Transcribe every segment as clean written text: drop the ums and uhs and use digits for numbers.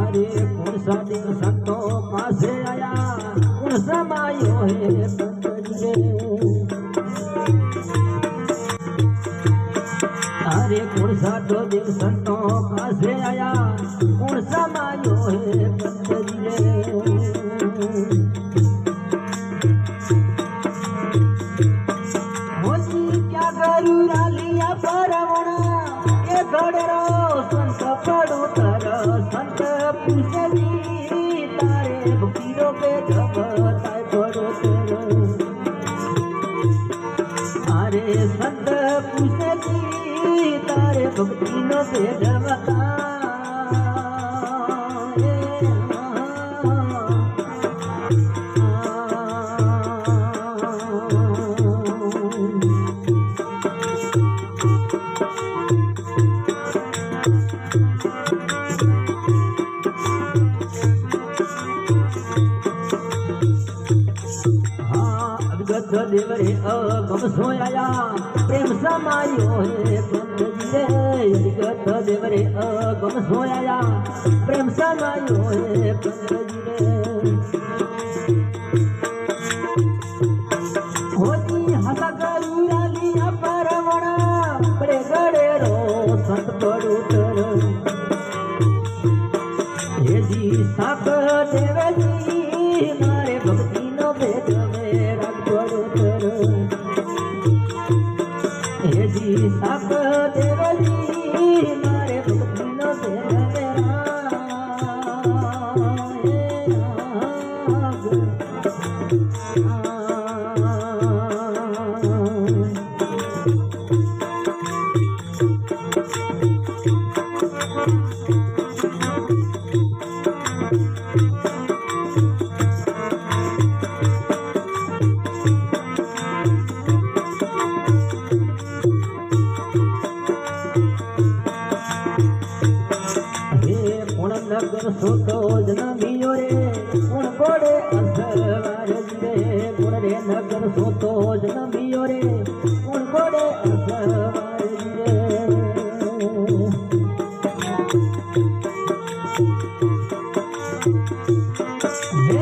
अरे कौन सा दिन संतों पासे आया कौन समायो है पंकज अरे कौन सा तो दिन संतों पासे आया कौन समायो है पंकज क्या करू रालिया परवण के घड़रो संत पड़ो तर संत पूछी तारे भक्तिरो पे जबताय पड़ो तर अरे संत पूछी तारे भक्तिनो पे जबता देव रे अगम सोया प्रेम समायो है पंकज रे जगत देव रे अगम सोया प्रेम समायो है पंकज रे होती हसा करू रालिया परवण बड़े गड़े रो संत पड़ो तर ये जी साप देव जी मारे भक्ति नो भेद मेरा हे जी साप देवजी मारे भक्ति नो भेद नगर सोतो जन्मियो रे कुण कोड़े असवार रे कुण रे नगर सोतो जन्मियो रे कुण कोड़े असवार रे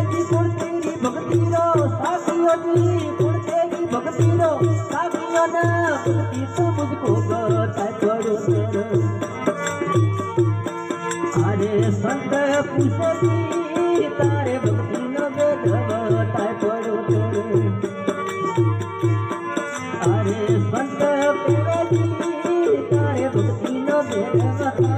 जी कुण तेरी भक्ति रो साखियो जी कुण तेरी भक्ति रो साखियो ना भक्ति तो मुझको बताए पड़ो अरे संत पूछी तारे भक्ति न भेद बताए पड़ो अरे संत पूछी तारे भक्ति न भेद बता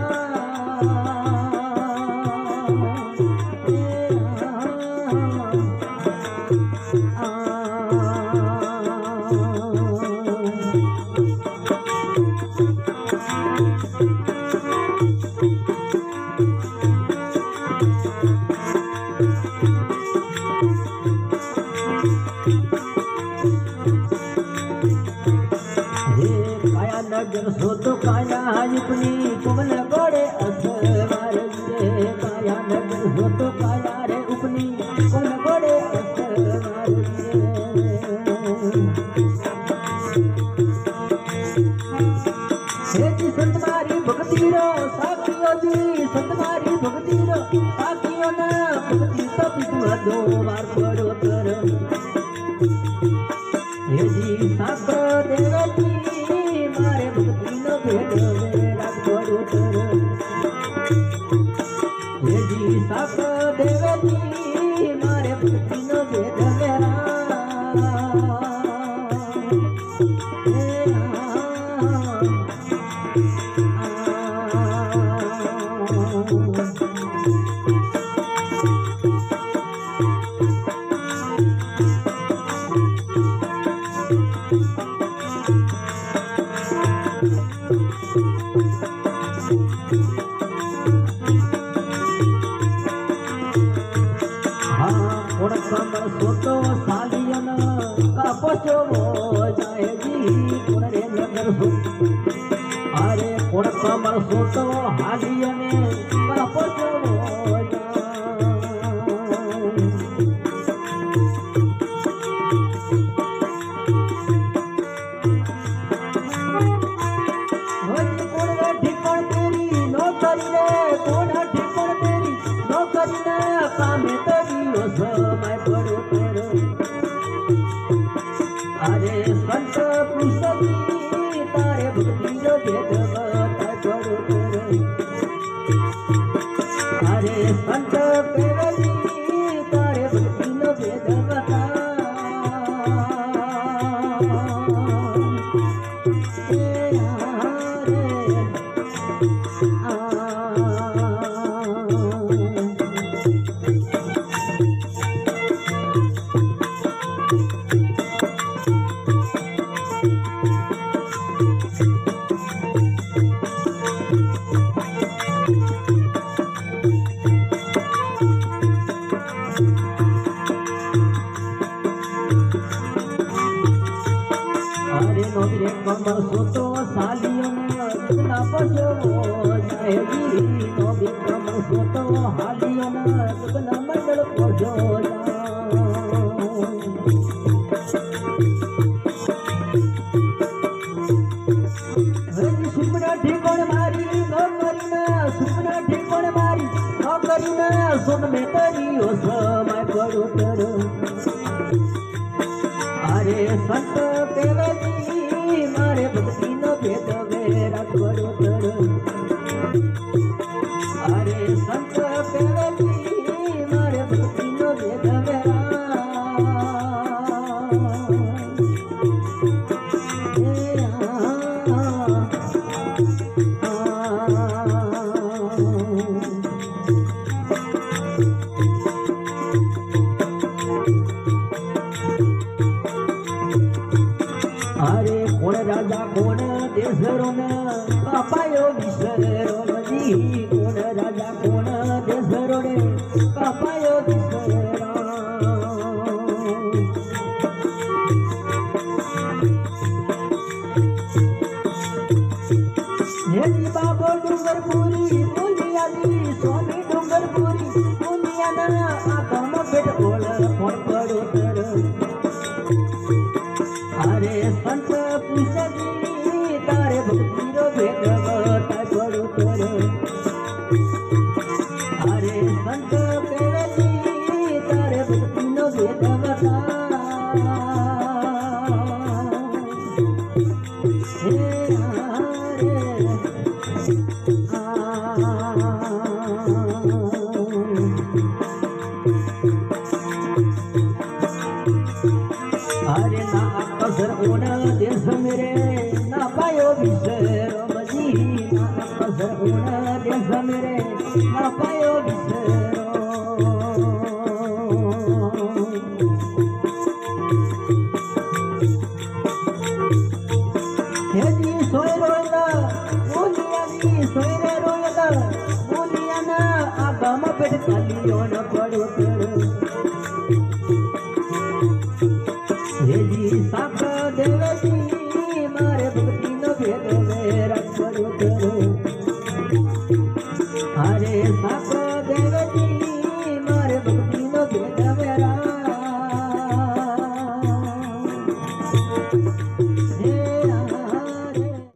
नगर सोतो काया युपनी कुमल गोड़े असवार रे काया नगर सोतो काया रे उपनी कुमल गोड़े असवार रे जी संत मारी भक्ति रो साखियो जी संत मारी भक्ति रो साखियो ना भक्ति तो पिछुआ दो बार पड़ो तर हे जी साख देवजी मारे भक्ति नो भेद मेरा पड़ो तर हे जी साख देवजी मारे भक्ति नो भेद मेरा सोतो सालियन का पोचो जाए जी कुण रे नगर सो अरे कुण कमर सोतो हालियन का पोचो ठिकाण तेरी नौकरी रे હેજી નો વિક્રમ સોતો હાલિયો ના ગગન મંડળ પહોંચો સુપના ઠીકોણ મારી નો કરીને સુપના ઠીકોણ મારી નો કરીને સોન મેં તરીઓ સમય પડો તર અરે સંત કેવજી મારે ભક્તિ નો ભેદ વેરા પડો તર અરે સંત કેવજી મારે ભક્તિ નો ભેદ વેરા अरे कोण राजा कोण देशरो न कापायो विसरो मजी कोण राजा कोण देशरो रे कापायो विसरा हेजी बाबो डुंगरपुरी पुलियाली स्वामी डुंगरपुरी पुलियाना आगम भेट ओळ कोण पडो तर अरे संत पुष्करी तारे भक्ति रो भेद बता पड़ो तर अरे संत केवली तारे भक्ति नो भेद बता हे अरे ना कसर ओन देश मेरे ना पायो विसरो मजी ना कसर ओन देश मेरे ना पायो विसरो हेजी सोय रोयला बोलियानी सोयरे रोयला बोलियाना आगम पेट चालियो न पड़ो तर हेजी साक देवजी मारे भक्ति नो भेद वेरा पड़ो तर अरे साक